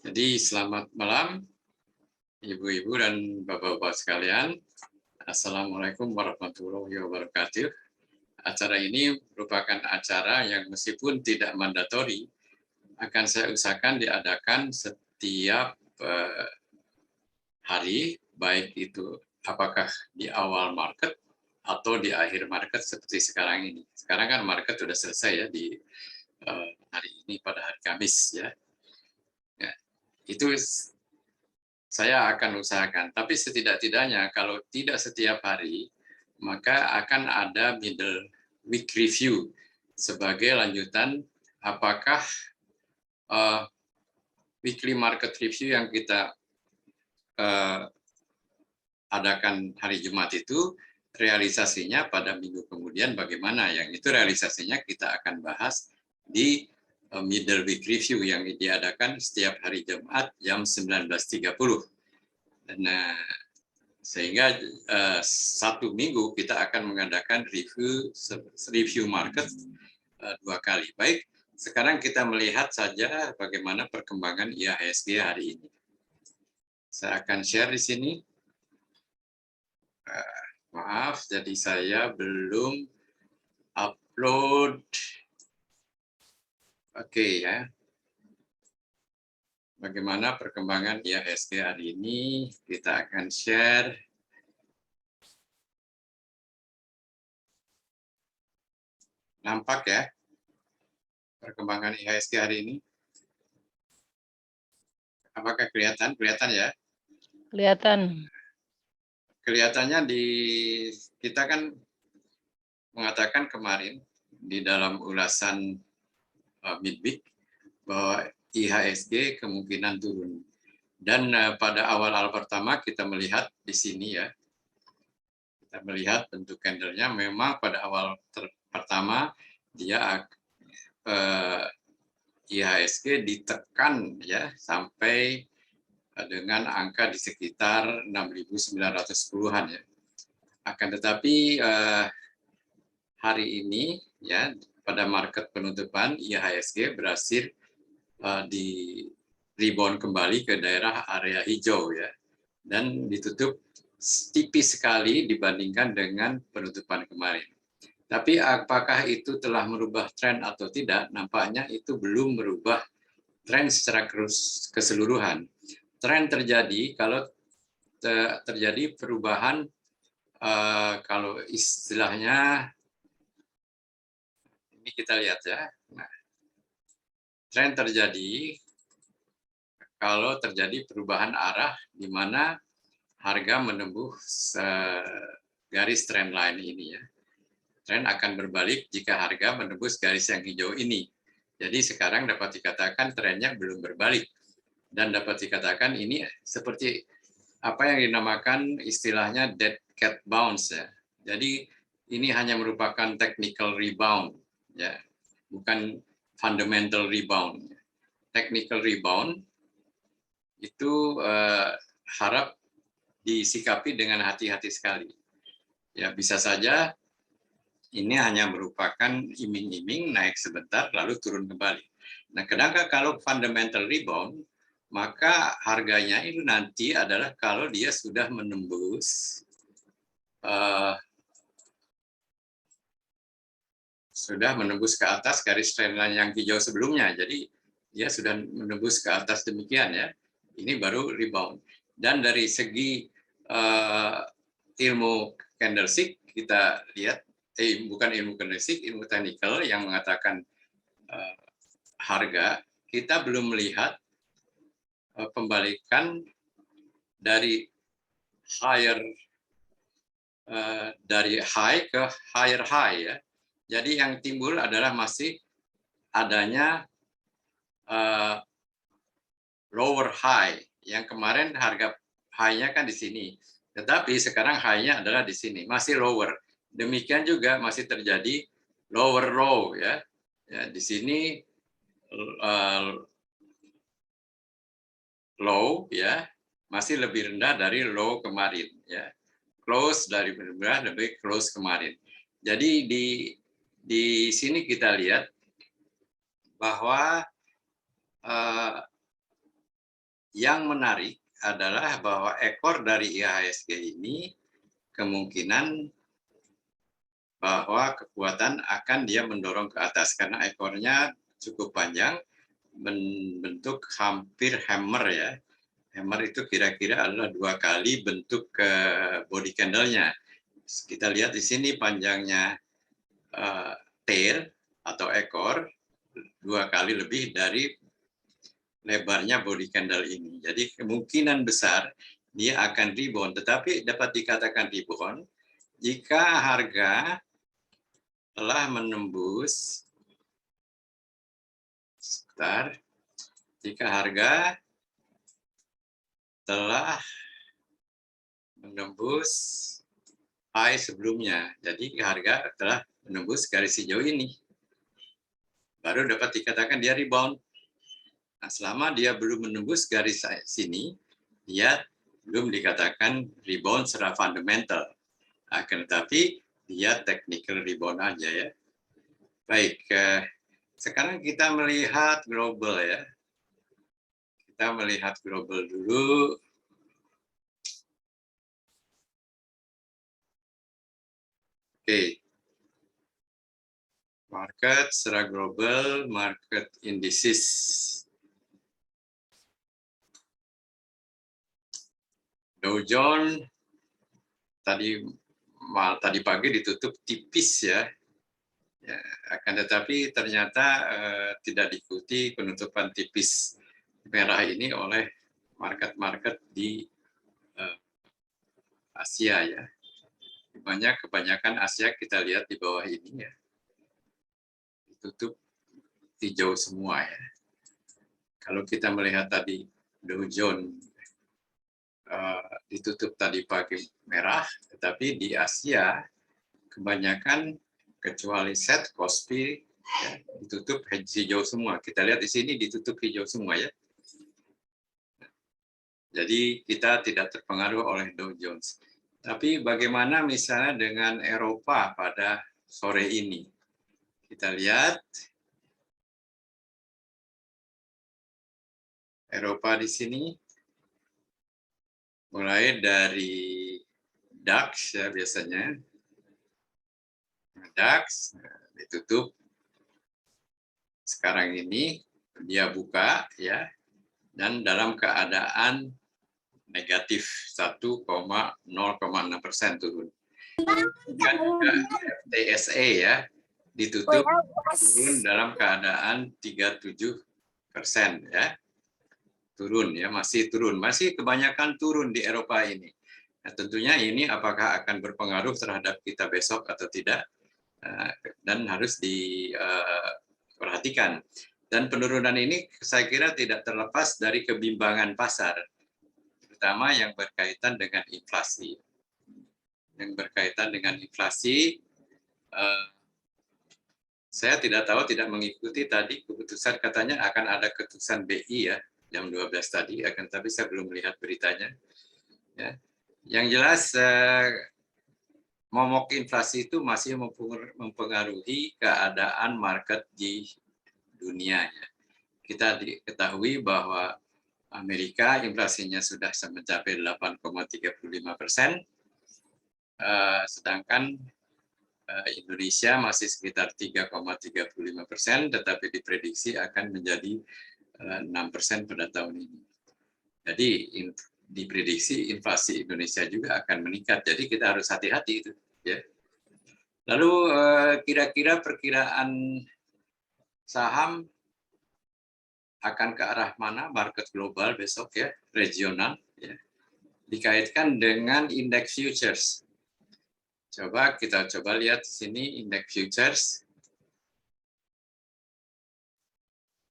Jadi selamat malam Ibu-ibu dan Bapak-bapak sekalian. Assalamualaikum warahmatullahi wabarakatuh. Acara ini merupakan acara yang meskipun tidak mandatori, akan saya usahakan diadakan setiap hari, baik itu apakah di awal market atau di akhir market seperti sekarang ini. Sekarang kan market sudah selesai ya di hari ini pada hari Kamis ya. Ya, itu saya akan usahakan. Tapi setidak-tidaknya kalau tidak setiap hari, maka akan ada middle week review sebagai lanjutan apakah weekly market review yang kita adakan hari Jumat itu realisasinya pada minggu kemudian bagaimana. Yang itu realisasinya kita akan bahas di middle week review yang diadakan setiap hari Jumat jam 19.30. Nah, sehingga satu minggu kita akan mengadakan review market 2 kali. Baik, sekarang kita melihat saja bagaimana perkembangan IHSG hari ini. Saya akan share di sini. Maaf, jadi saya belum upload. Oke ya. Bagaimana perkembangan IHSG hari ini? Kita akan share. Nampak ya perkembangan IHSG hari ini? Apakah kelihatan? Kelihatan ya? Kelihatan. Kelihatannya kita kan mengatakan kemarin di dalam ulasan midweek bahwa IHSG kemungkinan turun. Dan pada awal pertama kita melihat di sini ya, kita melihat bentuk candlenya memang pada awal pertama dia IHSG ditekan ya sampai dengan angka di sekitar 6.910-an ya. Akan tetapi hari ini ya pada market penutupan IHSG berhasil di rebound kembali ke daerah area hijau ya dan ditutup tipis sekali dibandingkan dengan penutupan kemarin. Tapi apakah itu telah merubah tren atau tidak? Nampaknya itu belum merubah tren secara keseluruhan. Tren terjadi kalau terjadi perubahan kalau istilahnya ini kita lihat ya. Nah, tren terjadi kalau terjadi perubahan arah di mana harga menembus garis trend line ini ya. Tren akan berbalik jika harga menembus garis yang hijau ini. Jadi sekarang dapat dikatakan trennya belum berbalik dan dapat dikatakan ini seperti apa yang dinamakan istilahnya dead cat bounce ya. Jadi ini hanya merupakan technical rebound ya, bukan fundamental rebound. Technical rebound itu harap disikapi dengan hati-hati sekali. Ya bisa saja ini hanya merupakan iming-iming naik sebentar lalu turun kembali. Nah, sedangkan kalau fundamental rebound maka harganya itu nanti adalah kalau dia sudah menembus ke atas garis trendline yang hijau sebelumnya. Jadi dia sudah menembus ke atas demikian ya. Ini baru rebound. Dan dari segi ilmu candlestick kita lihat bukan ilmu candlestick, ilmu technical yang mengatakan harga kita belum melihat pembalikan dari high ke higher high ya. Jadi yang timbul adalah masih adanya lower high. Yang kemarin harga high-nya kan di sini. Tetapi sekarang high-nya adalah di sini, masih lower. Demikian juga masih terjadi lower low ya. Ya di sini low ya masih lebih rendah dari low kemarin ya. Close dari rendah lebih close kemarin. Jadi di sini kita lihat bahwa Yang menarik adalah bahwa ekor dari IHSG ini kemungkinan bahwa kekuatan akan dia mendorong ke atas karena ekornya cukup panjang, membentuk hampir hammer ya. Hammer itu kira-kira adalah 2 kali bentuk body candle-nya. Kita lihat di sini panjangnya tail atau ekor 2 kali lebih dari lebarnya body candle ini. Jadi kemungkinan besar dia akan rebound, tetapi dapat dikatakan rebound jika harga telah menembus jika harga telah menembus high sebelumnya. Jadi harga telah menembus garis hijau ini. Baru dapat dikatakan dia rebound. Nah, selama dia belum menembus garis sini, dia belum dikatakan rebound secara fundamental. Akan tetapi dia technical rebound aja ya. Baik, sekarang kita melihat global ya. Kita melihat global dulu. Oke. Market secara global, market indices. Dow Jones tadi pagi ditutup tipis ya. Ya, akan tetapi ternyata tidak diikuti penutupan tipis merah ini oleh market-market di Asia ya. Kebanyakan Asia kita lihat di bawah ini ya. Ditutup hijau semua ya. Kalau kita melihat tadi Dow Jones ditutup tadi pagi merah, tetapi di Asia kebanyakan kecuali SET, KOSPI ya, ditutup hijau semua. Kita lihat di sini ditutup hijau semua ya. Jadi kita tidak terpengaruh oleh Dow Jones. Tapi bagaimana misalnya dengan Eropa pada sore ini? Kita lihat Eropa di sini mulai dari DAX ya biasanya. DAX ditutup sekarang ini dia buka ya dan dalam keadaan negatif 1,06% turun. Dan juga FTSE ya ditutup turun dalam keadaan 37% ya. Turun ya, masih turun, masih kebanyakan turun di Eropa ini. Nah, tentunya ini apakah akan berpengaruh terhadap kita besok atau tidak dan harus diperhatikan. Dan penurunan ini saya kira tidak terlepas dari kebimbangan pasar, terutama yang berkaitan dengan inflasi. Yang berkaitan dengan inflasi, saya tidak mengikuti tadi keputusan katanya akan ada keputusan BI ya jam 12 tadi, tapi saya belum melihat beritanya. Ya. Yang jelas momok inflasi itu masih mempengaruhi keadaan market di dunia. Ya. Kita diketahui bahwa Amerika inflasinya sudah mencapai 8,35%, sedangkan Indonesia masih sekitar 3,35%, tetapi diprediksi akan menjadi 6% pada tahun ini. Jadi diprediksi inflasi Indonesia juga akan meningkat. Jadi kita harus hati-hati itu. Ya. Lalu kira-kira perkiraan saham akan ke arah mana market global besok ya, regional ya. Dikaitkan dengan indeks futures. Kita coba lihat sini indeks futures.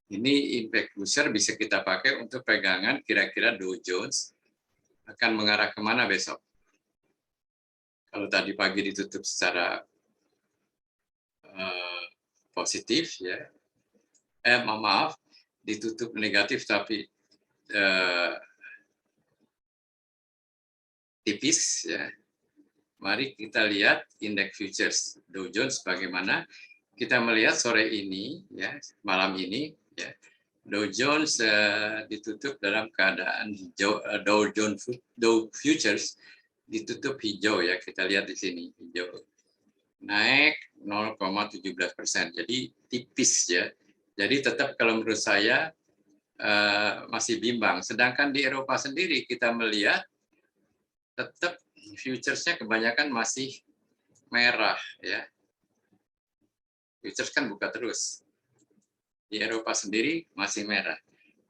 Ini indeks futures bisa kita pakai untuk pegangan kira-kira Dow Jones akan mengarah kemana besok. Kalau tadi pagi ditutup secara positif ya, maaf, ditutup negatif tapi tipis ya. Mari kita lihat indeks futures Dow Jones bagaimana. Kita melihat sore ini ya, malam ini ya, Dow Jones ditutup dalam keadaan hijau, Dow Futures ditutup hijau ya, kita lihat di sini hijau, naik 0,17%, jadi tipis ya. Jadi tetap kalau menurut saya masih bimbang. Sedangkan di Eropa sendiri kita melihat tetap futuresnya kebanyakan masih merah ya. Futures kan buka terus. Di Eropa sendiri masih merah.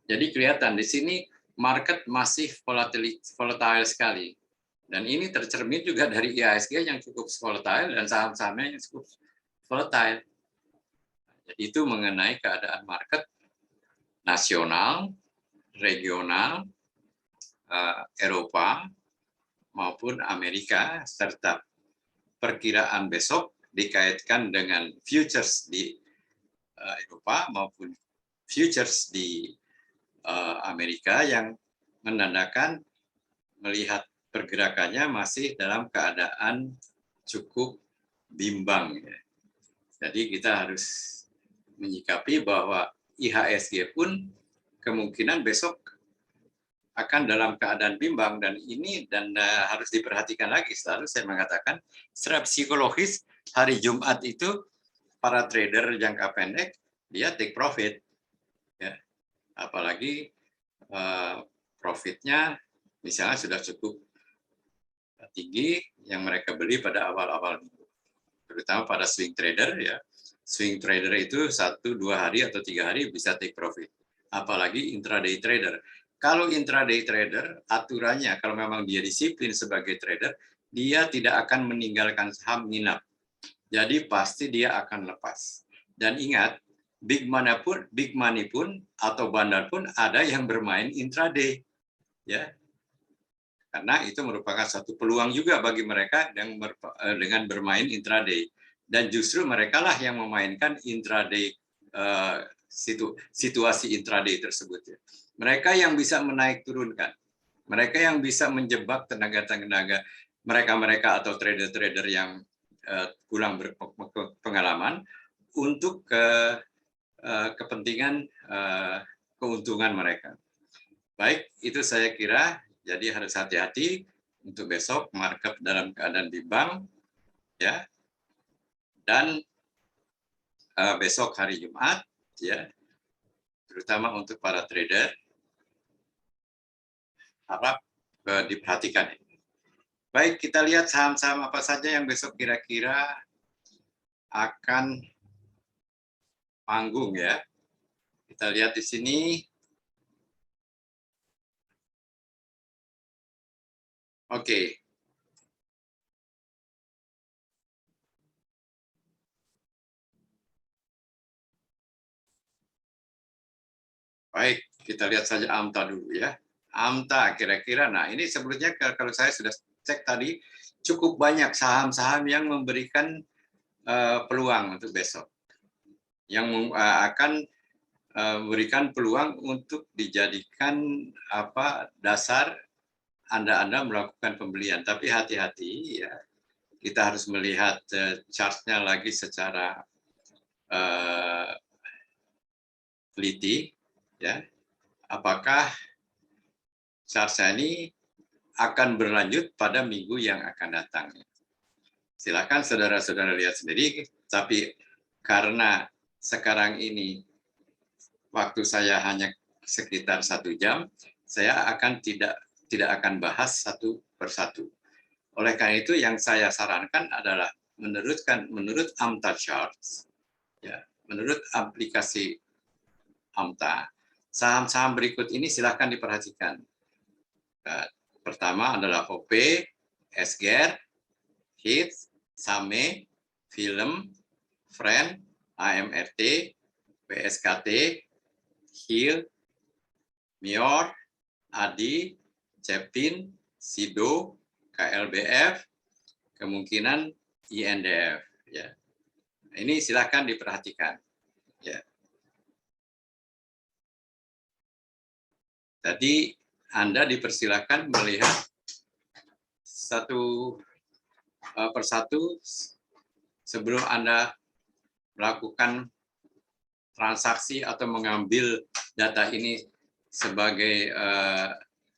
Jadi kelihatan di sini market masih volatile sekali. Dan ini tercermin juga dari IHSG yang cukup volatile dan saham-sahamnya yang cukup volatile. Jadi itu mengenai keadaan market nasional, regional, Eropa maupun Amerika, serta perkiraan besok dikaitkan dengan futures di Eropa maupun futures di Amerika yang menandakan melihat pergerakannya masih dalam keadaan cukup bimbang. Jadi kita harus menyikapi bahwa IHSG pun kemungkinan besok akan dalam keadaan bimbang, dan ini harus diperhatikan lagi. Selalu saya mengatakan secara psikologis hari Jumat itu para trader jangka pendek dia take profit ya. Apalagi profitnya misalnya sudah cukup tinggi yang mereka beli pada awal-awal minggu, terutama pada swing trader ya. Swing trader itu 1-2 hari atau 3 hari bisa take profit, apalagi intraday trader. Kalau intraday trader aturannya kalau memang dia disiplin sebagai trader, dia tidak akan meninggalkan saham nginap, jadi pasti dia akan lepas. Dan ingat, big money pun atau bandar pun ada yang bermain intraday ya, karena itu merupakan satu peluang juga bagi mereka yang dengan bermain intraday. Dan justru mereka lah yang memainkan intraday, situasi intraday tersebut ya. Mereka yang bisa menaik turunkan, mereka yang bisa menjebak tenaga-tenaga mereka atau trader-trader yang kurang berpengalaman untuk kepentingan keuntungan mereka. Baik, itu saya kira. Jadi harus hati-hati untuk besok market dalam keadaan bimbang ya. Dan besok hari Jumat ya, terutama untuk para trader harap diperhatikan. Baik, kita lihat saham-saham apa saja yang besok kira-kira akan panggung ya. Kita lihat di sini. Oke. Baik, kita lihat saja AMTA dulu ya. AMTA kira-kira, nah ini sebelumnya kalau saya sudah cek tadi, cukup banyak saham-saham yang memberikan peluang untuk besok. Yang akan memberikan peluang untuk dijadikan dasar Anda melakukan pembelian. Tapi hati-hati ya, kita harus melihat chart-nya lagi secara teliti ya. Apakah chart-nya ini akan berlanjut pada minggu yang akan datang. Silakan saudara-saudara lihat sendiri, tapi karena sekarang ini waktu saya hanya sekitar 1 jam, saya akan tidak akan bahas satu persatu. Oleh karena itu yang saya sarankan adalah menurut AMTA Charts, ya, menurut aplikasi AMTA, saham-saham berikut ini silakan diperhatikan. Pertama adalah OP, SGR, Hits, Same, Film, Friend, AMRT, PSKT, HIL, Mior, ADI, Cepin, SIDO, KLBF, kemungkinan INDF. Ya. Ini silakan diperhatikan. Ya. Tadi Anda dipersilakan melihat satu persatu sebelum Anda melakukan transaksi atau mengambil data ini sebagai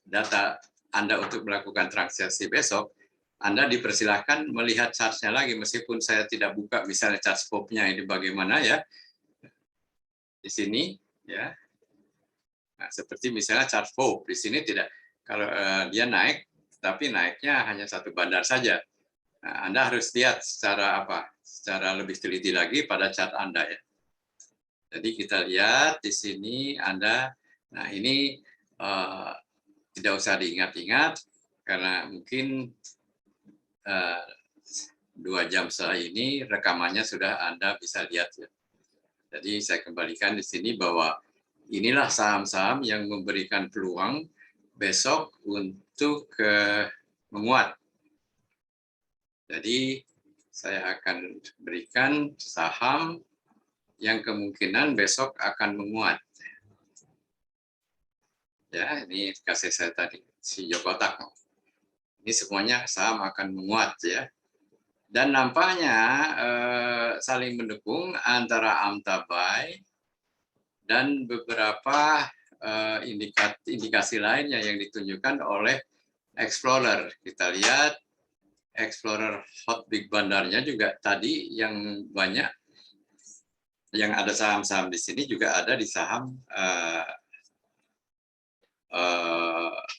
data Anda untuk melakukan transaksi besok, Anda dipersilahkan melihat chartnya lagi, meskipun saya tidak buka misalnya chart swap-nya ini bagaimana ya di sini ya. Nah, seperti misalnya chart swap di sini tidak, kalau dia naik, tapi naiknya hanya satu bandar saja. Nah, Anda harus lihat secara apa? Secara lebih teliti lagi pada chart Anda ya. Jadi kita lihat di sini Anda, nah ini tidak usah diingat-ingat karena mungkin 2 jam setelah ini rekamannya sudah Anda bisa lihat ya. Jadi saya kembalikan di sini bahwa inilah saham-saham yang memberikan peluang besok untuk menguat. Jadi saya akan berikan saham yang kemungkinan besok akan menguat. Ya, ini kasih saya tadi si Jokotak. Ini semuanya saham akan menguat ya. Dan nampaknya saling mendukung antara AMTA Buy dan beberapa indikasi lainnya yang ditunjukkan oleh Explorer. Kita lihat Explorer Hot Big Bandarnya juga tadi yang banyak, yang ada saham-saham di sini juga ada di saham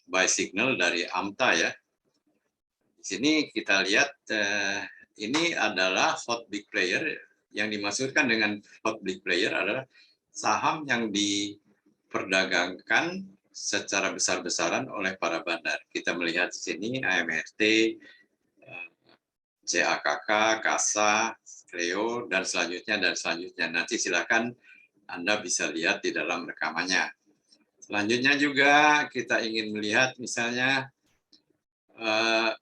buy signal dari AMTA ya. Di sini kita lihat ini adalah hot big player. Yang dimaksudkan dengan hot big player adalah saham yang diperdagangkan secara besar-besaran oleh para bandar. Kita melihat di sini AMRT, CAKK, KASA, Cleo, dan selanjutnya. Nanti silakan Anda bisa lihat di dalam rekamannya. Selanjutnya juga kita ingin melihat misalnya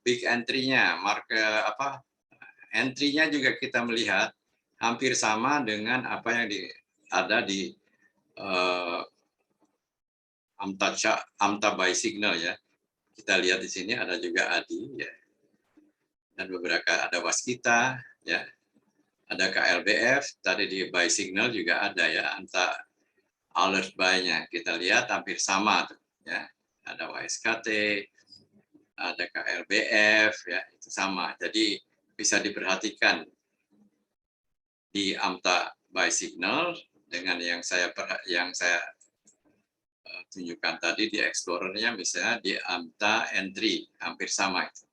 big entry-nya, entry-nya juga kita melihat hampir sama dengan apa yang ada di AMTA buy signal ya. Kita lihat di sini ada juga ADI ya. Dan beberapa ada Waskita ya. Ada KLBF, tadi di buy signal juga ada ya, AMTA alert buy-nya. Kita lihat hampir sama tuh ya. Ada WSKT, ada KLBF ya, itu sama. Jadi bisa diperhatikan di AMTA buy signal dengan yang saya tunjukkan tadi di Explorer-nya, misalnya di AMTA entry hampir sama itu.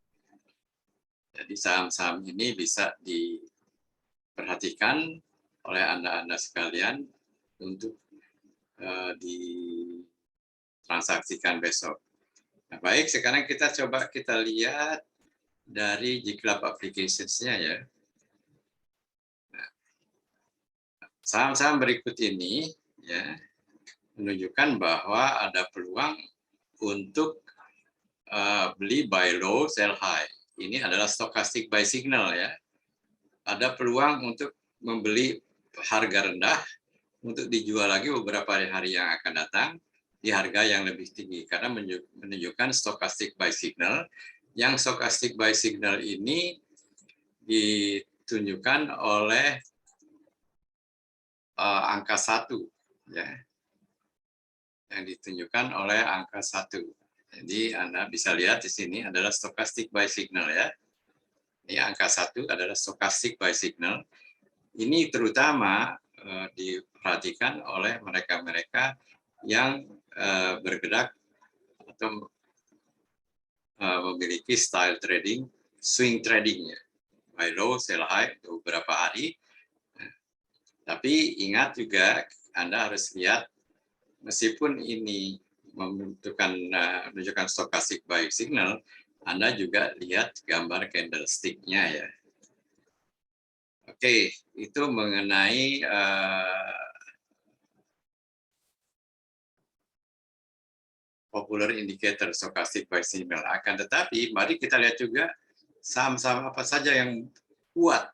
Jadi saham-saham ini bisa diperhatikan oleh Anda sekalian untuk ditransaksikan besok. Nah, baik, sekarang kita lihat dari GClub applications-nya ya. Saham-saham berikut ini ya menunjukkan bahwa ada peluang untuk beli buy low, sell high. Ini adalah stochastic buy signal ya. Ada peluang untuk membeli harga rendah untuk dijual lagi beberapa hari yang akan datang di harga yang lebih tinggi karena menunjukkan stochastic buy signal. Yang stochastic buy signal ini ditunjukkan oleh angka 1 ya, yang ditunjukkan oleh angka 1. Jadi Anda bisa lihat di sini adalah stochastic buy signal ya. Ini angka 1 adalah stochastic buy signal. Ini terutama diperhatikan oleh mereka-mereka yang bergerak atau memiliki style trading, swing trading ya. Buy low, sell high untuk beberapa hari. Tapi ingat juga Anda harus lihat meskipun ini menunjukkan stochastic buy signal, Anda juga lihat gambar candlestick-nya ya. Oke, itu mengenai popular indicator stochastic buy signal. Akan tetapi, mari kita lihat juga saham-saham apa saja yang kuat,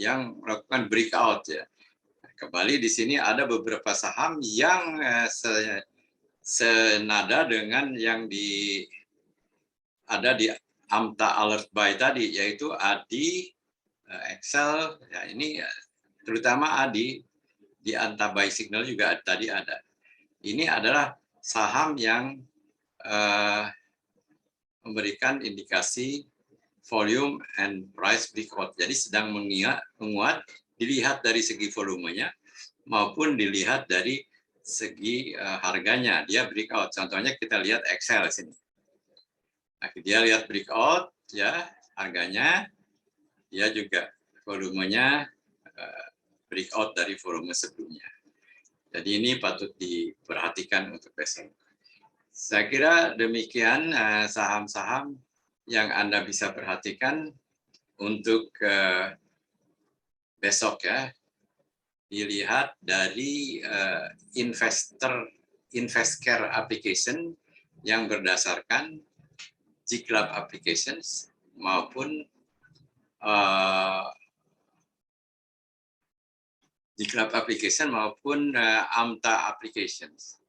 yang melakukan breakout ya. Kembali di sini ada beberapa saham yang senada dengan yang ada di AMTA alert buy tadi, yaitu ADI, Excel, ya ini terutama ADI di anti-buy signal juga tadi ada. Ini adalah saham yang memberikan indikasi volume and price breakout. Jadi sedang menguat dilihat dari segi volumenya maupun dilihat dari segi harganya. Dia breakout. Contohnya kita lihat Excel sini. Nah, dia lihat breakout ya, harganya dia juga volumenya breakout dari volume sebelumnya. Jadi ini patut diperhatikan untuk besok. Saya kira demikian saham-saham yang Anda bisa perhatikan untuk besok ya. Dilihat dari InvestCare application yang berdasarkan GClub applications maupun GClub application maupun AMTA applications.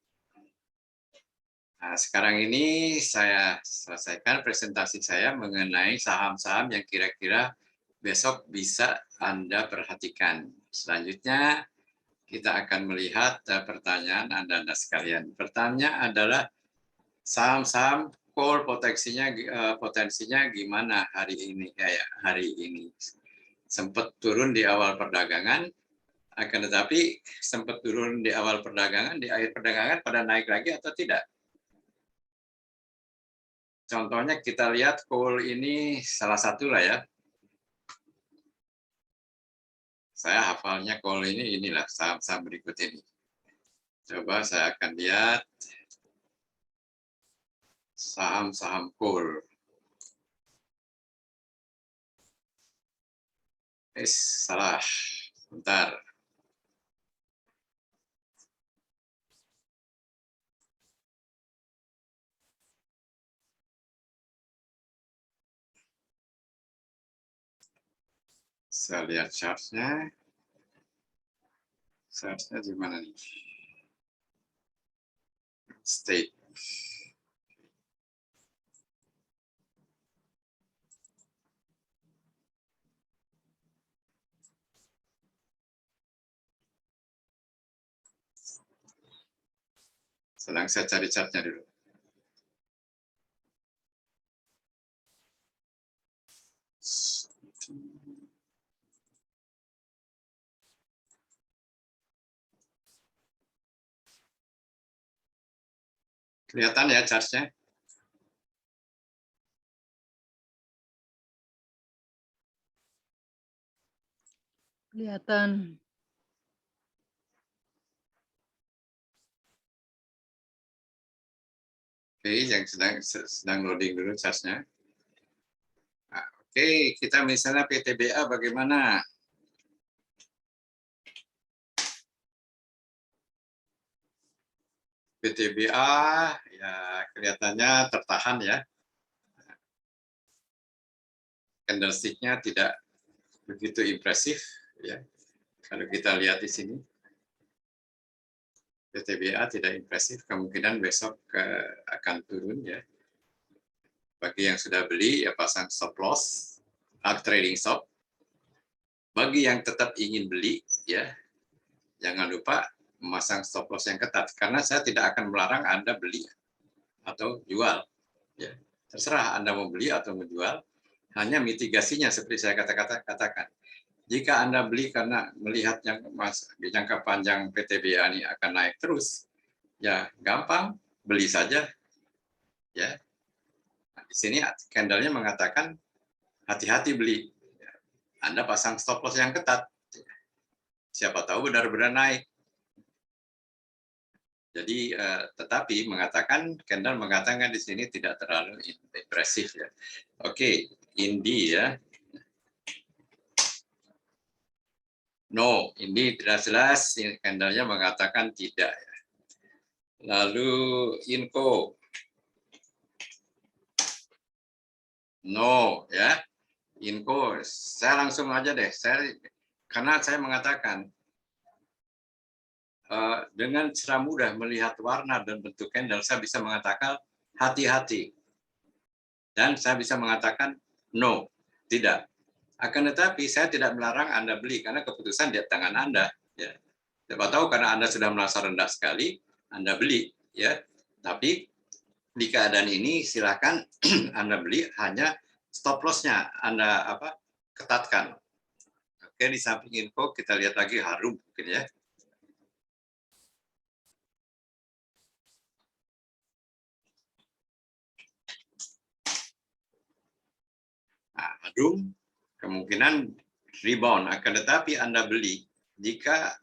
Nah, sekarang ini saya selesaikan presentasi saya mengenai saham-saham yang kira-kira besok bisa Anda perhatikan. Selanjutnya kita akan melihat pertanyaan Anda sekalian. Pertanyaannya adalah saham-saham call potensinya gimana hari ini? Hari ini sempat turun di awal perdagangan, akan tetapi sempat turun di awal perdagangan, di akhir perdagangan pada naik lagi atau tidak? Contohnya kita lihat call ini salah satu lah ya. Saya hafalnya call ini, inilah saham-saham berikut ini. Coba saya akan lihat saham-saham call. Salah. Bentar. Saya lihat chart-nya. Chart-nya di mana nih? State. Sedang saya cari chart-nya dulu. Kelihatan ya chart-nya? Kelihatan. Oke, yang sedang loading dulu chart-nya. Nah, oke, kita misalnya PTBA bagaimana? PTBA ya kelihatannya tertahan ya. Candlestick-nya tidak begitu impresif ya. Kalau kita lihat di sini, PTBA tidak impresif, kemungkinan besok akan turun ya. Bagi yang sudah beli ya pasang stop loss, trading stop. Bagi yang tetap ingin beli ya, jangan lupa memasang stop loss yang ketat karena saya tidak akan melarang Anda beli atau jual ya. Terserah Anda mau beli atau menjual, hanya mitigasinya seperti saya katakan. Jika Anda beli karena melihat jangka panjang PTBA ini akan naik terus, ya gampang, beli saja. Ya. Nah, di sini candle-nya mengatakan hati-hati beli. Anda pasang stop loss yang ketat. Siapa tahu benar-benar naik. Jadi, tetapi candle mengatakan di sini tidak terlalu impresif ya. Oke, Indi ya. No, ini jelas-jelas candle-nya mengatakan tidak. Lalu Inco. No, ya. Inco, saya langsung aja deh. Karena saya mengatakan, dengan secara mudah melihat warna dan bentuk candle, saya bisa mengatakan hati-hati. Dan saya bisa mengatakan no, tidak. Akan tetapi saya tidak melarang Anda beli karena keputusan di tangan Anda. Ya. Siapa tahu karena Anda sudah merasa rendah sekali, Anda beli, ya. Tapi di keadaan ini silakan Anda beli, hanya stop loss-nya Anda ketatkan. Oke, di samping info kita lihat lagi Harum mungkin ya. Nah, Harum kemungkinan rebound, akan tetapi Anda beli jika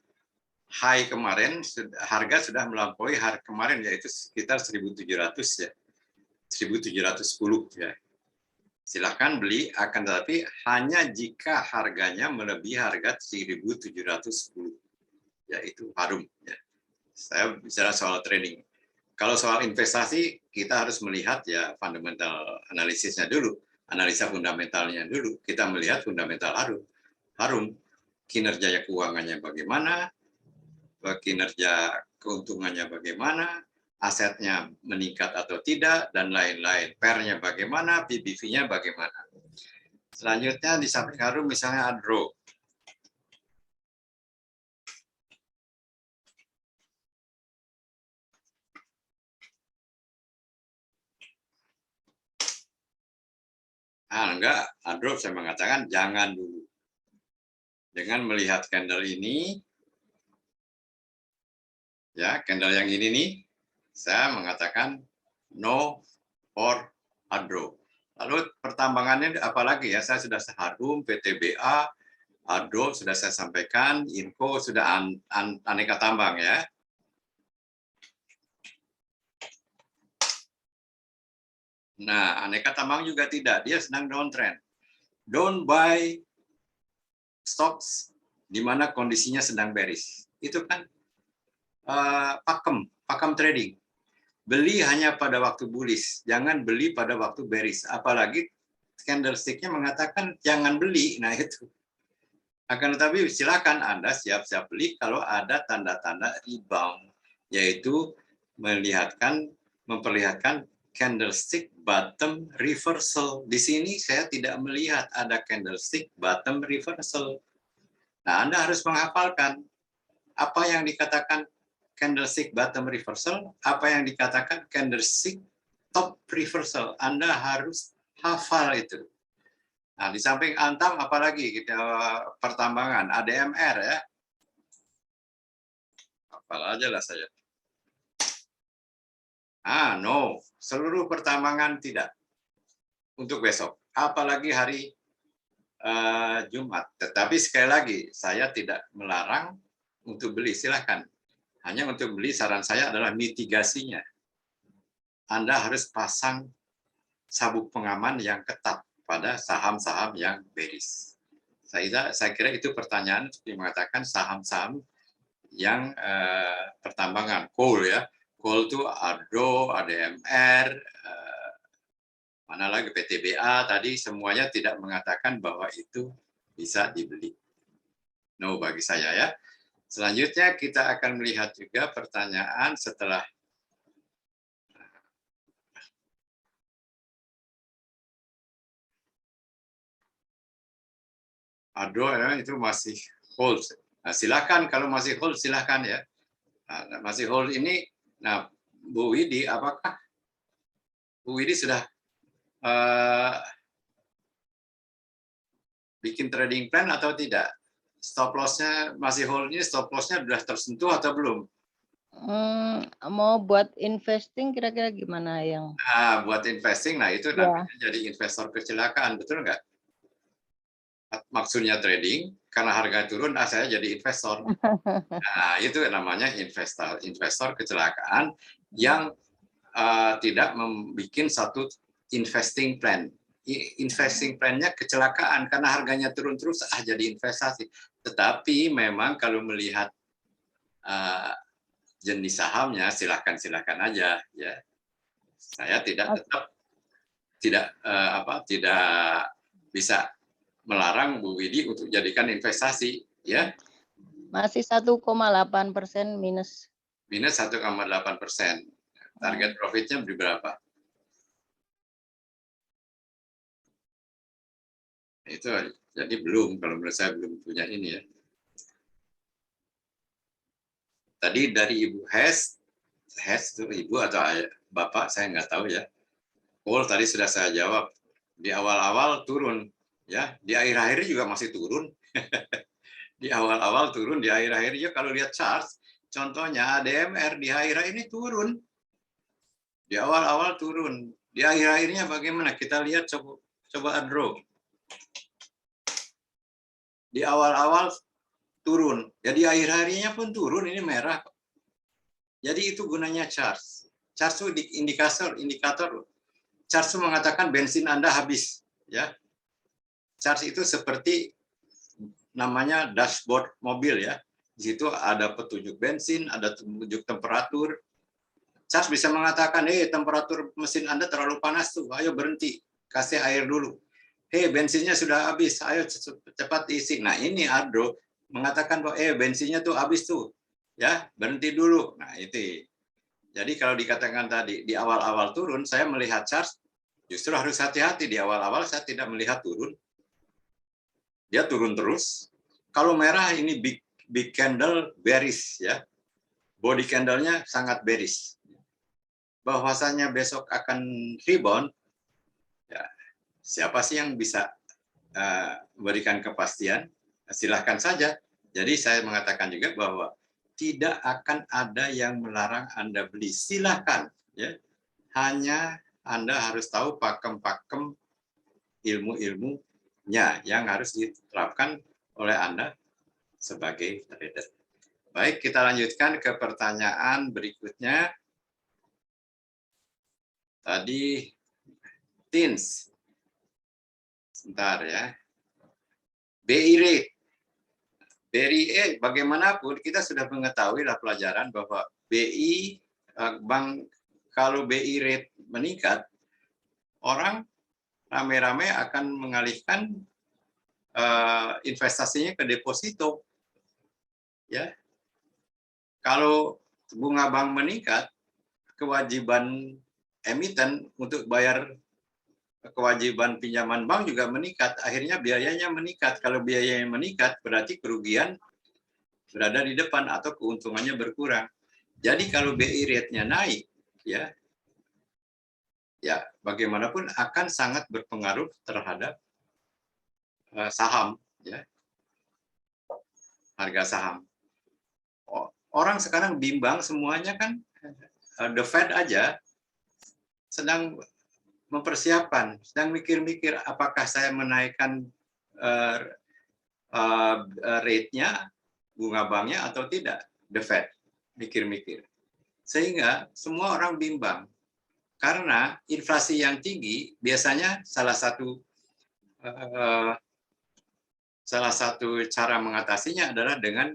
high kemarin harga sudah melampaui harga kemarin, yaitu sekitar 1.700 ya, 1.710 ya. Silakan beli, akan tetapi hanya jika harganya melebihi harga 1.710, yaitu Harum ya. Saya bicara soal trading. Kalau soal investasi, kita harus melihat ya fundamental analisisnya dulu, analisa fundamentalnya dulu. Kita melihat fundamental Harum, kinerja keuangannya bagaimana, kinerja keuntungannya bagaimana, asetnya meningkat atau tidak, dan lain-lain. PER-nya bagaimana, PBV-nya bagaimana. Selanjutnya di samping Harum misalnya Adro. Enggak, Adro saya mengatakan jangan dulu. Dengan melihat candle ini, ya candle yang ini nih, saya mengatakan no for Adro. Lalu pertambangannya apalagi ya, saya sudah Harum, PTBA, Adro sudah saya sampaikan, Info sudah aneka tambang ya. Nah, aneka tambang juga tidak, dia sedang downtrend. Don't buy stocks di mana kondisinya sedang bearish. Itu kan pakem trading. Beli hanya pada waktu bullish, jangan beli pada waktu bearish. Apalagi candlestick-nya mengatakan jangan beli. Nah itu. Akan tetapi silakan Anda siap-siap beli kalau ada tanda-tanda rebound, yaitu memperlihatkan candlestick bottom reversal. Di sini saya tidak melihat ada candlestick bottom reversal. Nah, Anda harus menghafalkan apa yang dikatakan candlestick bottom reversal, apa yang dikatakan candlestick top reversal. Anda harus hafal itu. Nah, di samping Antam apalagi kita pertambangan, ADMR ya. Hafal aja lah saya. No, seluruh pertambangan tidak. Untuk besok, apalagi hari Jumat. Tetapi sekali lagi, saya tidak melarang untuk beli, silahkan. Hanya untuk beli saran saya adalah mitigasinya. Anda harus pasang sabuk pengaman yang ketat pada saham-saham yang bearish. Saya kira itu pertanyaan seperti mengatakan saham-saham yang pertambangan, coal ya. Coal itu ADO, ADMR, mana lagi PTBA tadi, semuanya tidak mengatakan bahwa itu bisa dibeli. No bagi saya ya. Selanjutnya kita akan melihat juga pertanyaan setelah ADO itu masih hold. Nah, silakan kalau masih hold silakan ya. Nah, masih hold ini, nah Bu Widi, apakah Bu Widi sudah bikin trading plan atau tidak? Stop loss-nya masih hold ini, stop loss-nya sudah tersentuh atau belum? Mau buat investing kira-kira gimana yang? Nah, buat investing, nah itu namanya jadi investor kecelakaan, betul nggak? Maksudnya trading, karena harga turun, saya jadi investor. Nah, itu namanya investor kecelakaan yang tidak membuat satu investing plan. Investing plan-nya kecelakaan karena harganya turun terus jadi investasi. Tetapi memang kalau melihat jenis sahamnya silakan aja ya. Saya tidak bisa melarang Bu Widi untuk jadikan investasi ya. Masih 1,8% minus. Minus 1,8%. Target profitnya berapa? Itu jadi belum, kalau menurut saya belum punya ini ya. Tadi dari Ibu Hes itu Ibu atau Bapak, saya nggak tahu ya. Paul tadi sudah saya jawab. Di awal-awal turun, ya. Di akhir-akhir juga masih turun. Di awal-awal turun, di akhir-akhir juga kalau lihat chart, contohnya ADMR di akhir ini turun. Di awal-awal turun. Di akhir-akhirnya bagaimana? Kita lihat coba draw. Di awal-awal turun. Jadi akhir-akhirnya pun turun, ini merah. Jadi itu gunanya charts. Charts itu indikator. Charts itu mengatakan bensin Anda habis, ya. Charts itu seperti namanya dashboard mobil, ya. Di situ ada petunjuk bensin, ada petunjuk temperatur. Charts bisa mengatakan, temperatur mesin Anda terlalu panas tuh, ayo berhenti, kasih air dulu. Bensinnya sudah habis, ayo cepat isi. Nah, ini Ardo mengatakan bahwa bensinnya tuh habis tuh, ya, berhenti dulu. Nah, itu. Jadi kalau dikatakan tadi di awal-awal turun, saya melihat charts, justru harus hati-hati. Di awal-awal saya tidak melihat turun, dia turun terus. Kalau merah ini big candle bearish, ya, body candle-nya sangat bearish. Bahwasanya besok akan rebound, ya, siapa sih yang bisa memberikan kepastian? Silahkan saja. Jadi saya mengatakan juga bahwa tidak akan ada yang melarang Anda beli. Silahkan, ya. Hanya Anda harus tahu pakem-pakem ilmu-ilmunya yang harus diterapkan oleh Anda sebagai trader. Baik, kita lanjutkan ke pertanyaan berikutnya. Tadi TINS. Sebentar ya. BI rate. BRI bagaimanapun kita sudah mengetahui lah pelajaran bahwa BI bank, kalau BI rate meningkat, orang rame-rame akan mengalihkan investasinya ke deposito. Ya. Kalau bunga bank meningkat, kewajiban emiten untuk bayar kewajiban pinjaman bank juga meningkat, akhirnya biayanya meningkat. Kalau biayanya meningkat, berarti kerugian berada di depan atau keuntungannya berkurang. Jadi kalau BI rate-nya naik, ya bagaimanapun akan sangat berpengaruh terhadap saham, ya, harga saham. Orang sekarang bimbang semuanya kan, the Fed aja sedang mempersiapkan, sedang mikir-mikir apakah saya menaikkan rate-nya, bunga banknya atau tidak. The Fed mikir-mikir. Sehingga semua orang bimbang. Karena inflasi yang tinggi biasanya salah satu cara mengatasinya adalah dengan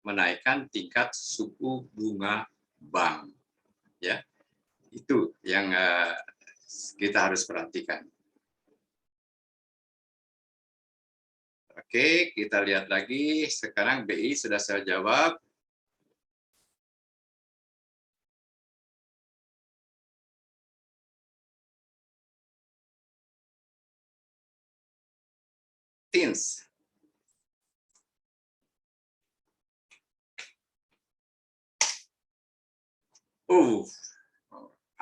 menaikkan tingkat suku bunga bank. Ya, itu yang kita harus perhatikan. Oke, kita lihat lagi. Sekarang BI sudah saya jawab. TINS.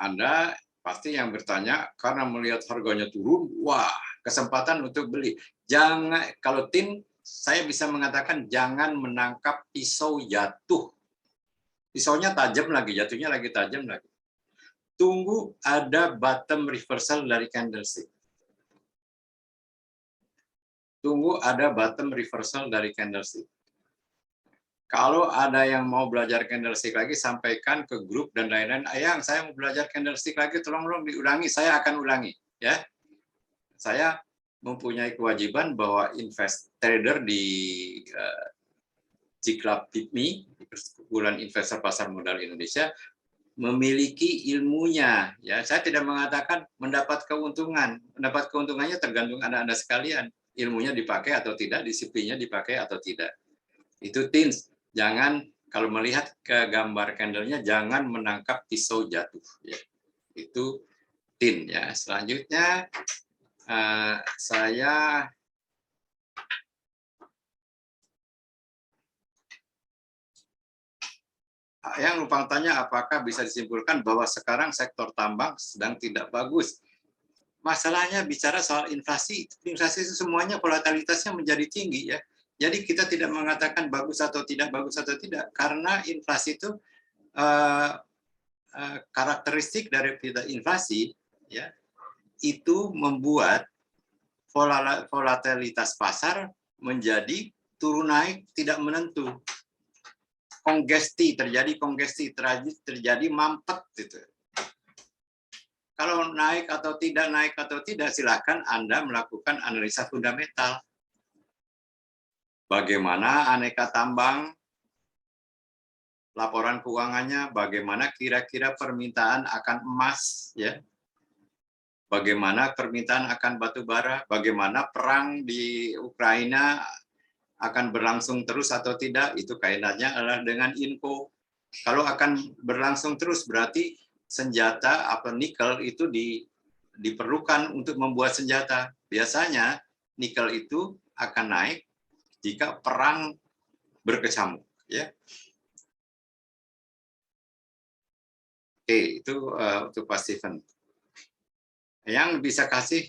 Anda pasti yang bertanya karena melihat harganya turun, wah, kesempatan untuk beli. Jangan, kalau TIN saya bisa mengatakan jangan menangkap pisau jatuh. Pisaunya tajam lagi, jatuhnya lagi tajam lagi. Tunggu ada bottom reversal dari candlestick. Tunggu ada bottom reversal dari candlestick. Kalau ada yang mau belajar candlestick lagi, sampaikan ke grup dan lain-lain. Ayang, saya mau belajar candlestick lagi, tolong diulangi. Saya akan ulangi, ya. Saya mempunyai kewajiban bahwa trader di Ciklab PIPMI, Perkumpulan Investor Pasar Modal Indonesia, memiliki ilmunya. Ya, saya tidak mengatakan mendapat keuntungan. Mendapat keuntungannya tergantung Anda sekalian. Ilmunya dipakai atau tidak, disiplinnya dipakai atau tidak. Itu TINS. Jangan, kalau melihat ke gambar candlenya, jangan menangkap pisau jatuh. Ya. Itu TIN. Ya. Selanjutnya, saya Yang numpang tanya, apakah bisa disimpulkan bahwa sekarang sektor tambang sedang tidak bagus? Masalahnya bicara soal inflasi itu semuanya volatilitasnya menjadi tinggi ya. Jadi kita tidak mengatakan bagus atau tidak, karena inflasi itu karakteristik dari inflasi ya, itu membuat volatilitas pasar menjadi turun naik tidak menentu. Terjadi kongesti, terjadi mampet gitu. Kalau naik atau tidak, silakan Anda melakukan analisa fundamental. Bagaimana aneka tambang, laporan keuangannya, bagaimana kira-kira permintaan akan emas, ya, bagaimana permintaan akan batu bara, bagaimana perang di Ukraina akan berlangsung terus atau tidak, itu kaitannya adalah dengan info. Kalau akan berlangsung terus berarti senjata atau nikel itu diperlukan untuk membuat senjata. Biasanya nikel itu akan naik jika perang berkecamuk. Ya. Oke, itu untuk Pak Steven. Yang bisa kasih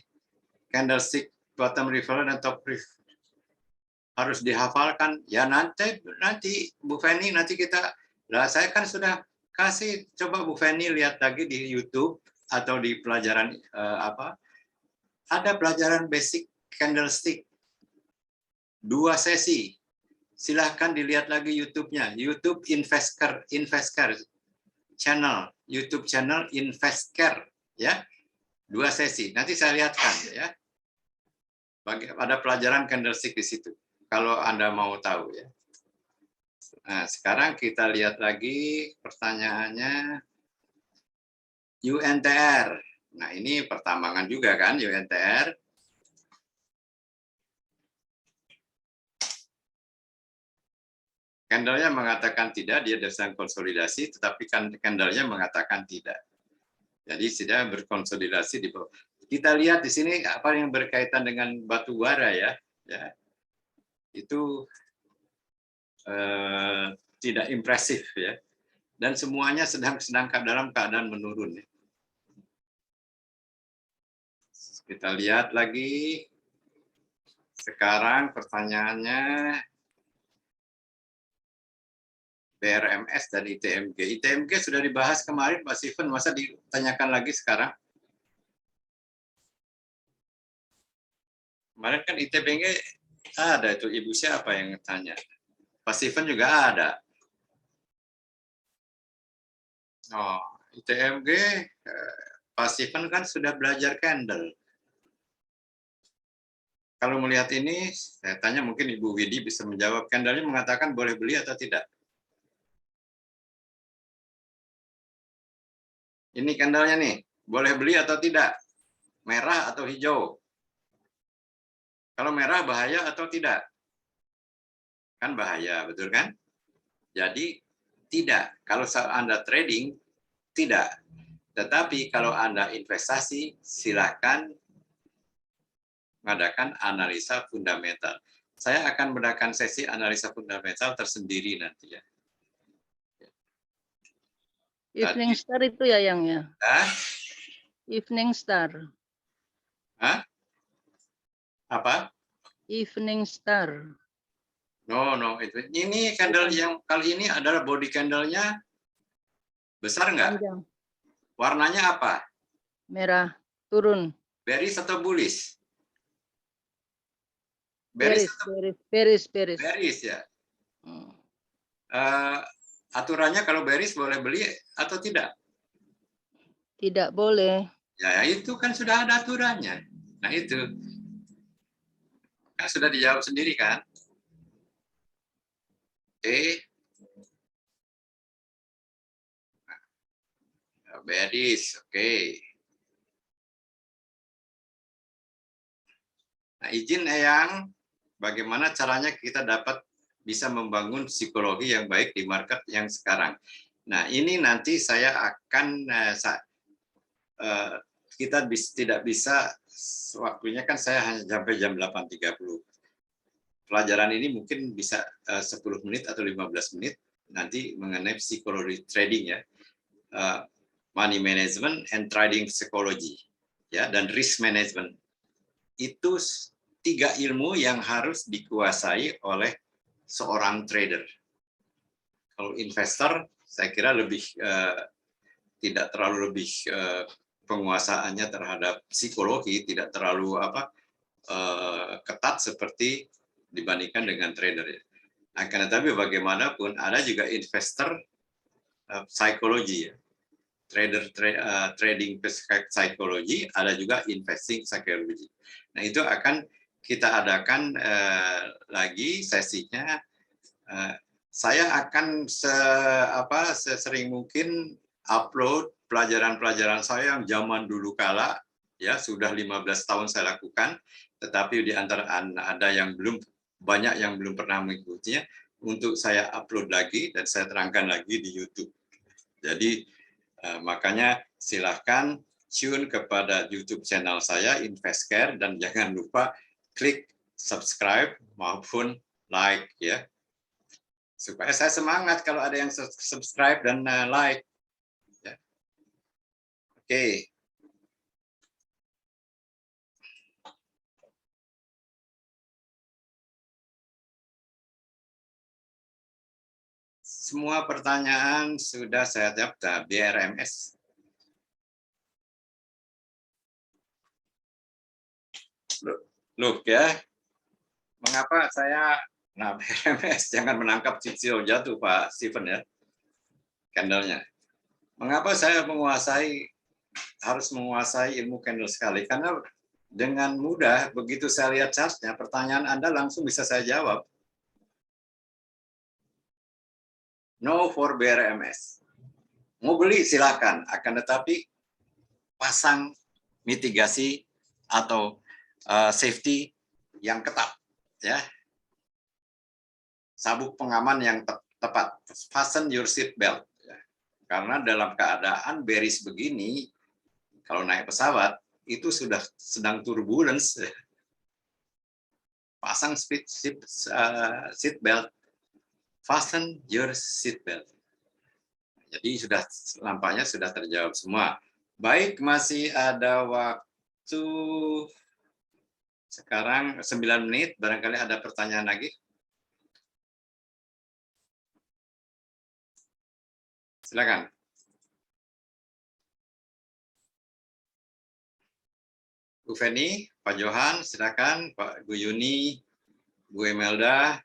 candlestick bottom reversal dan top reversal harus dihafalkan ya. Nanti Bu Feni, nanti kita, saya kan sudah kasih, coba Bu Feni lihat lagi di YouTube atau di pelajaran ada pelajaran basic candlestick 2 sesi, silahkan dilihat lagi YouTube-nya, YouTube Investor channel, YouTube channel Investor ya, 2 sesi, nanti saya lihatkan ya, ada pelajaran candlestick di situ. Kalau Anda mau tahu ya. Nah, sekarang kita lihat lagi pertanyaannya UNTR. Nah, ini pertambangan juga kan UNTR. Candle-nya mengatakan tidak, dia sedang konsolidasi, tetapi kan candle-nya mengatakan tidak. Jadi tidak berkonsolidasi di bawah. Kita lihat di sini apa yang berkaitan dengan batu bara ya. Itu tidak impresif ya, dan semuanya sedang dalam keadaan menurun. Kita lihat lagi sekarang pertanyaannya BRMS dan ITMG. ITMG sudah dibahas kemarin Pak Steven, masa ditanyakan lagi sekarang? Kemarin kan ITMG ada, itu Ibu siapa yang tanya? Pak Steven juga ada. Oh, ITMG, Pak Steven kan sudah belajar candle. Kalau melihat ini, saya tanya, mungkin Ibu Widi bisa menjawab, candle-nya mengatakan boleh beli atau tidak? Ini candle-nya nih, boleh beli atau tidak? Merah atau hijau? Kalau merah bahaya atau tidak? Kan bahaya, betul kan? Jadi tidak. Kalau Anda trading, tidak. Tetapi kalau Anda investasi, silakan mengadakan analisa fundamental. Saya akan mengadakan sesi analisa fundamental tersendiri nanti ya. Evening Star itu ya yang ya? Evening Star. Hah? Apa? Evening Star. No, ini candle yang kali ini adalah body candle-nya besar nggak? Panjang. Warnanya apa? Merah, turun. Bearish atau bullish? Bearish ya. Aturannya kalau bearish boleh beli atau tidak? Tidak boleh. Ya itu kan sudah ada aturannya. Nah itu kan sudah dijawab sendiri kan? Oke. Bearish, oke. Nah, izin Eyang, bagaimana caranya kita dapat bisa membangun psikologi yang baik di market yang sekarang. Nah, ini nanti saya akan, kita tidak bisa, waktunya kan saya hanya sampai jam 8.30. Pelajaran ini mungkin bisa 10 menit atau 15 menit. nanti mengenai psikologi trading ya, money management and trading psychology ya, dan risk management. Itu 3 ilmu yang harus dikuasai oleh seorang trader. Kalau investor saya kira lebih tidak terlalu lebih penguasaannya terhadap psikologi tidak terlalu ketat seperti dibandingkan dengan trader ya. Akan tetapi bagaimanapun ada juga investor psikologi ya. Trading psychology, ada juga investing psychology. Nah, itu akan kita adakan lagi sesinya. Saya akan sesering mungkin upload pelajaran-pelajaran saya yang zaman dulu kala, ya sudah 15 tahun saya lakukan, tetapi di antara ada yang banyak yang belum pernah mengikutinya, untuk saya upload lagi dan saya terangkan lagi di YouTube. Jadi makanya silahkan tune kepada YouTube channel saya InvestCare dan jangan lupa klik subscribe maupun like ya, supaya saya semangat kalau ada yang subscribe dan like. Ya. Oke. Semua pertanyaan sudah saya jawab BRMS. Look ya, mengapa saya BRMS jangan menangkap cicil jatuh Pak Steven ya, candlenya. Mengapa saya harus menguasai ilmu candle sekali? Karena dengan mudah begitu saya lihat chartnya, pertanyaan Anda langsung bisa saya jawab. No for BRMS. Mau beli silakan, akan tetapi pasang mitigasi atau safety yang ketat, ya. Sabuk pengaman yang tepat. Fasten your seat belt. Ya. Karena dalam keadaan bearish begini, kalau naik pesawat itu sudah sedang turbulence. Pasang seat belt. Fasten your seat belt. Jadi nampaknya sudah terjawab semua. Baik, masih ada waktu sekarang 9 menit, barangkali ada pertanyaan lagi. Silakan. Bu Feni, Pak Johan, silakan. Pak Bu Yuni, Bu Emelda,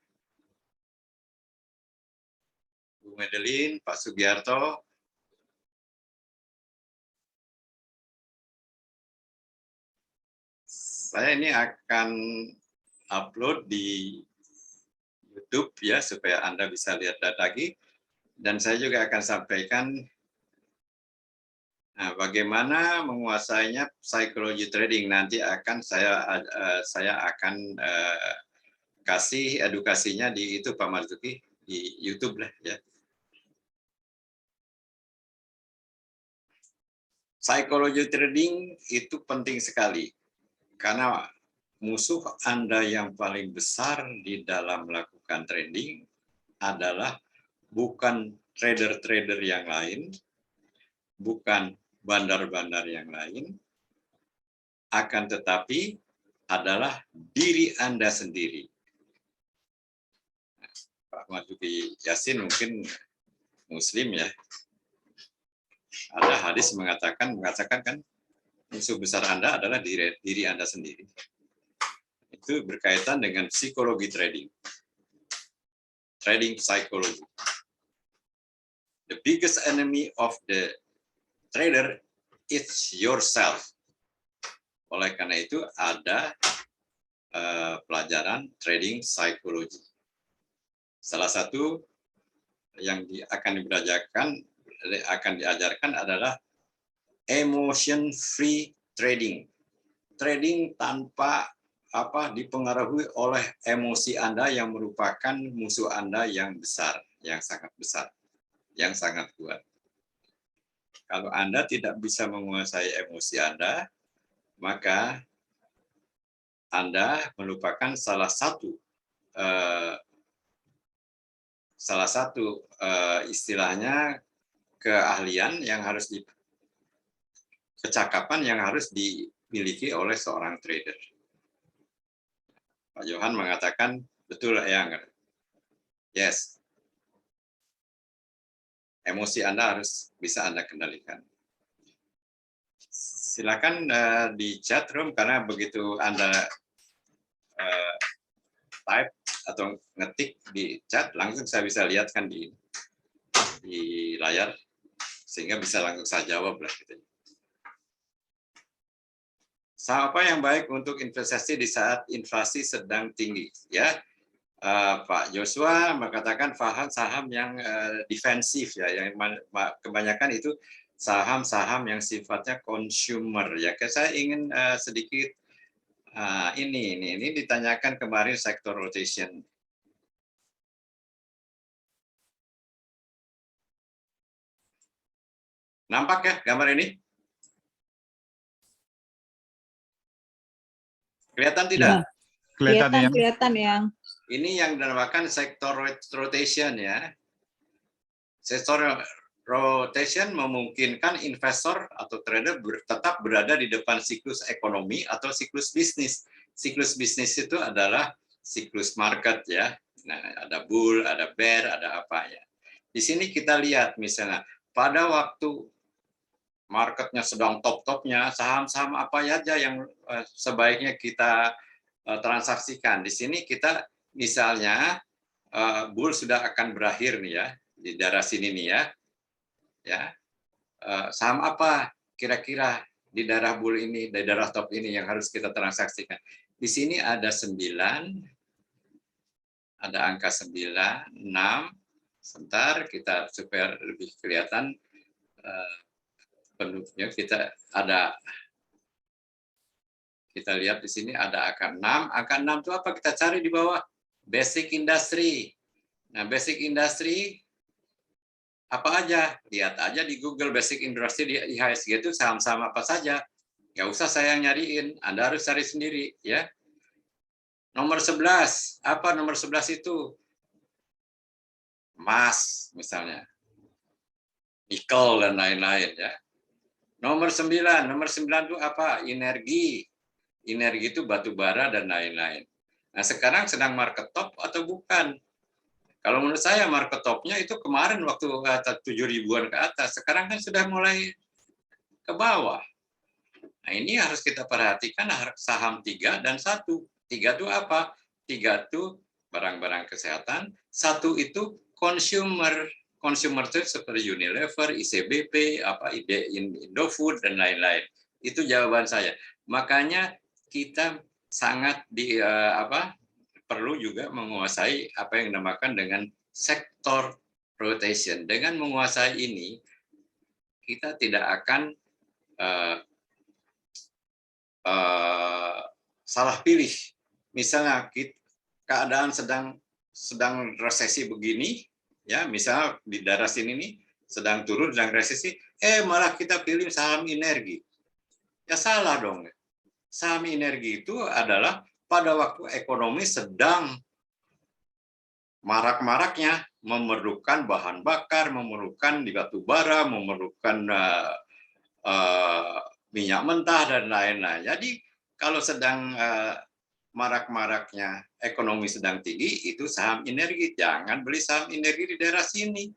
Bu Medelin, Pak Sugiarto. Saya ini akan upload di YouTube ya, supaya Anda bisa lihat lagi. Dan saya juga akan sampaikan bagaimana menguasainya psikologi trading. Nanti akan saya akan kasih edukasinya di itu Pak Marzuki, di YouTube lah ya. Psikologi trading itu penting sekali karena musuh Anda yang paling besar di dalam melakukan trading adalah bukan trader-trader yang lain, bukan bandar-bandar yang lain, akan tetapi adalah diri Anda sendiri. Pak Marzuki Yasin mungkin Muslim ya. Ada hadis mengatakan kan musuh besar Anda adalah diri Anda sendiri. Itu berkaitan dengan psikologi trading. Trading psychology. The biggest enemy of the trader is yourself. Oleh karena itu ada pelajaran trading psychology. Salah satu yang akan diajarkan adalah emotion free trading. Trading tanpa dipengaruhi oleh emosi Anda yang merupakan musuh Anda yang besar, yang sangat besar, yang sangat kuat. Kalau Anda tidak bisa menguasai emosi Anda, maka Anda melupakan salah satu salah satu istilahnya keahlian yang harus kecakapan yang harus dimiliki oleh seorang trader. Pak Johan mengatakan betul ya, yes. Emosi Anda harus bisa Anda kendalikan. Silakan di chat room, karena begitu Anda type atau ngetik di chat, langsung saya bisa lihat kan di layar, sehingga bisa langsung saya jawab lah gitu. Apa yang baik untuk investasi di saat inflasi sedang tinggi? Ya, Pak Joshua mengatakan saham yang defensif ya, yang kebanyakan itu saham-saham yang sifatnya consumer ya. Saya ingin sedikit ini ditanyakan kemarin sektor rotation. Nampak ya gambar ini? Kelihatan tidak? Ya, kelihatan yang. Ini yang dinamakan sektor rotation ya. Sektor rotation memungkinkan investor atau trader tetap berada di depan siklus ekonomi atau siklus bisnis. Siklus bisnis itu adalah siklus market ya. Nah, ada bull, ada bear, ada apa ya. Di sini kita lihat misalnya pada waktu marketnya sedang top-topnya, saham-saham apa aja yang sebaiknya kita transaksikan. Di sini kita misalnya bull sudah akan berakhir nih ya, di daerah sini nih ya. Saham apa kira-kira di daerah bull ini, di daerah top ini yang harus kita transaksikan. Di sini ada 9, ada angka 9, 6. Sebentar kita supaya lebih kelihatan penuhnya, kita lihat di sini ada angka 6. Angka 6 itu apa? Kita cari di bawah basic industry. Nah, basic industry apa aja? Lihat aja di Google basic industry di IHSG itu saham-saham apa saja. Nggak usah saya nyariin, Anda harus cari sendiri ya. Nomor 11, apa nomor 11 itu? Emas misalnya. Nikel dan lain-lain ya. Nomor 9 itu apa? Energi. Energi itu batu bara dan lain-lain. Nah, sekarang sedang market top atau bukan? Kalau menurut saya market topnya itu kemarin waktu 7.000-an ke atas. Sekarang kan sudah mulai ke bawah. Nah, ini harus kita perhatikan saham 3 dan 1. 3 itu apa? 3 itu barang-barang kesehatan. 1 itu consumer. Consumer itu seperti Unilever, ICBP, Indofood dan lain-lain. Itu jawaban saya. Makanya kita sangat perlu juga menguasai apa yang dinamakan dengan sektor rotation. Dengan menguasai ini, kita tidak akan salah pilih. Misalnya keadaan sedang resesi begini, ya, misalnya di daerah sini nih sedang turun, sedang resesi, malah kita pilih saham energi. Ya salah dong. Saham energi itu adalah pada waktu ekonomi sedang marak-maraknya, memerlukan bahan bakar, memerlukan batu bara, memerlukan minyak mentah dan lain-lain. Jadi kalau sedang marak-maraknya ekonomi sedang tinggi, itu saham energi. Jangan beli saham energi di daerah sini.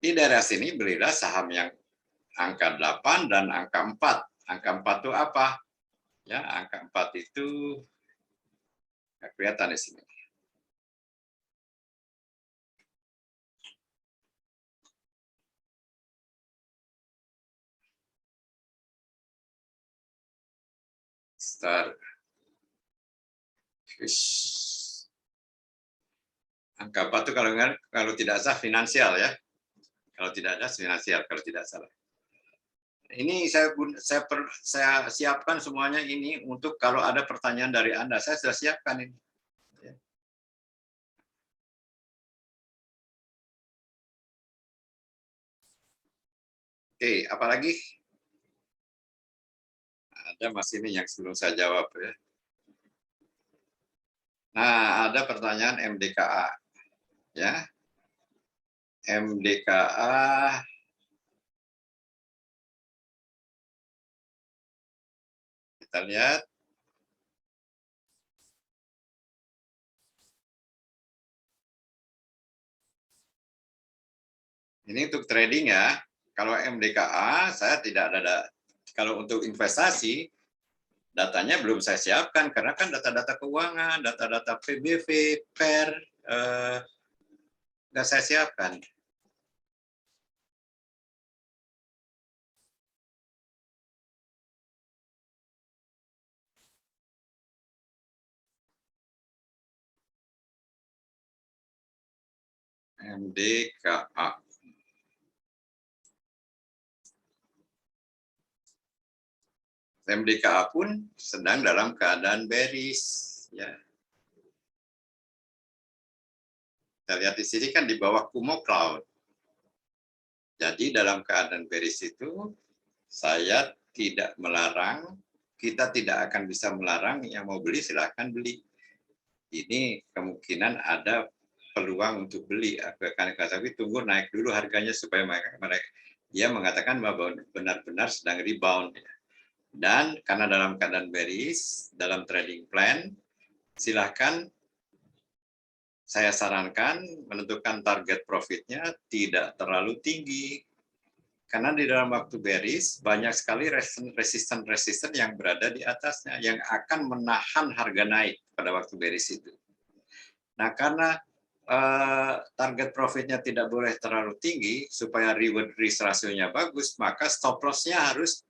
Di daerah sini belilah saham yang angka 8 dan angka 4. Angka 4 itu apa? Ya, angka 4 itu nggak kelihatan di sini. Start. Angka 4 itu kalau tidak salah finansial ya. Kalau tidak ada finansial, kalau tidak salah. Ini saya siapkan semuanya ini untuk kalau ada pertanyaan dari Anda, saya sudah siapkan ini. Oke, apalagi? Ada masih ini yang sebelum saya jawab ya. Nah, ada pertanyaan MDKA. ya. MDKA kita lihat. Ini untuk trading ya. Kalau MDKA saya tidak ada. Kalau untuk investasi datanya belum saya siapkan karena kan data-data keuangan, data-data PBV, PER nggak saya siapkan. MDKA. MDKA pun sedang dalam keadaan bearish, ya. Kita lihat di sini kan di bawah Kumo Cloud. Jadi dalam keadaan bearish itu saya tidak melarang, kita tidak akan bisa melarang yang mau beli silahkan beli. Ini kemungkinan ada peluang untuk beli. Tapi tunggu naik dulu harganya supaya mereka dia mengatakan bahwa benar-benar sedang rebound. Dan karena dalam keadaan bearish, dalam trading plan, silahkan saya sarankan menentukan target profitnya tidak terlalu tinggi. Karena di dalam waktu bearish, banyak sekali resisten-resisten yang berada di atasnya, yang akan menahan harga naik pada waktu bearish itu. Nah, karena target profitnya tidak boleh terlalu tinggi, supaya reward risk ratio-nya bagus, maka stop loss-nya harus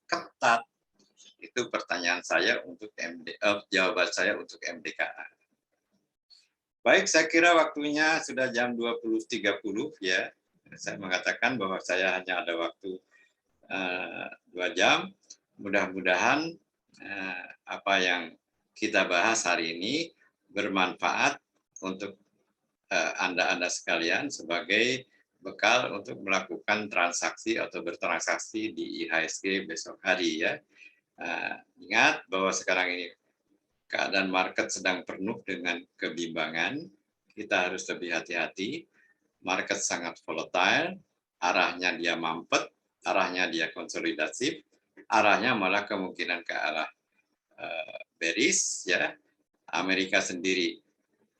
ketat. Itu pertanyaan saya untuk jawaban saya untuk MDKA. Baik, saya kira waktunya sudah jam 20.30 ya. Saya mengatakan bahwa saya hanya ada waktu 2 jam. Mudah-mudahan apa yang kita bahas hari ini bermanfaat untuk Anda sekalian sebagai bekal untuk melakukan transaksi atau bertransaksi di IHSG besok hari ya. Ingat bahwa sekarang ini keadaan market sedang penuh dengan kebimbangan. Kita harus lebih hati-hati. Market sangat volatile, arahnya dia mampet, arahnya dia konsolidasi, arahnya malah kemungkinan ke arah bearish ya. Amerika sendiri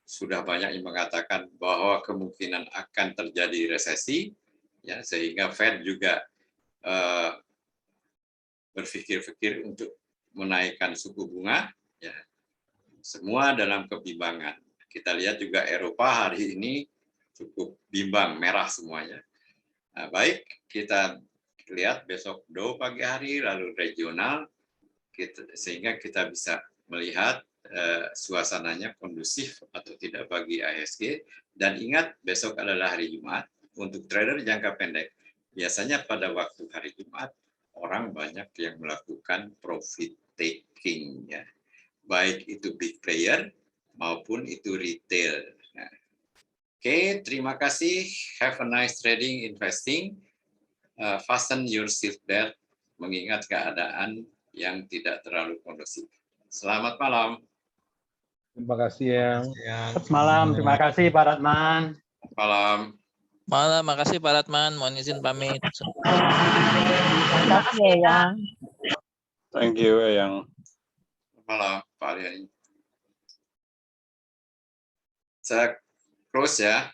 sudah banyak yang mengatakan bahwa kemungkinan akan terjadi resesi ya, sehingga Fed juga berpikir-pikir untuk menaikkan suku bunga, ya. Semua dalam kebimbangan. Kita lihat juga Eropa hari ini cukup bimbang, merah semuanya. Nah, baik, kita lihat besok Dow pagi hari, lalu regional, sehingga kita bisa melihat suasananya kondusif atau tidak bagi IHSG. Dan ingat, besok adalah hari Jumat. Untuk trader jangka pendek, biasanya pada waktu hari Jumat, orang banyak yang melakukan profit taking, ya. Baik itu big player maupun itu retail. Nah, oke, terima kasih. Have a nice trading investing. Fasten your seatbelt, mengingat keadaan yang tidak terlalu kondusif. Selamat malam. Terima kasih ya. Selamat malam, terima kasih Pak Ratman. Malam. Malam, makasih Pak Ratman. Mohon izin pamit. Terima kasih ya. Thank you yang. Malam Pak Aliani. Saya close ya.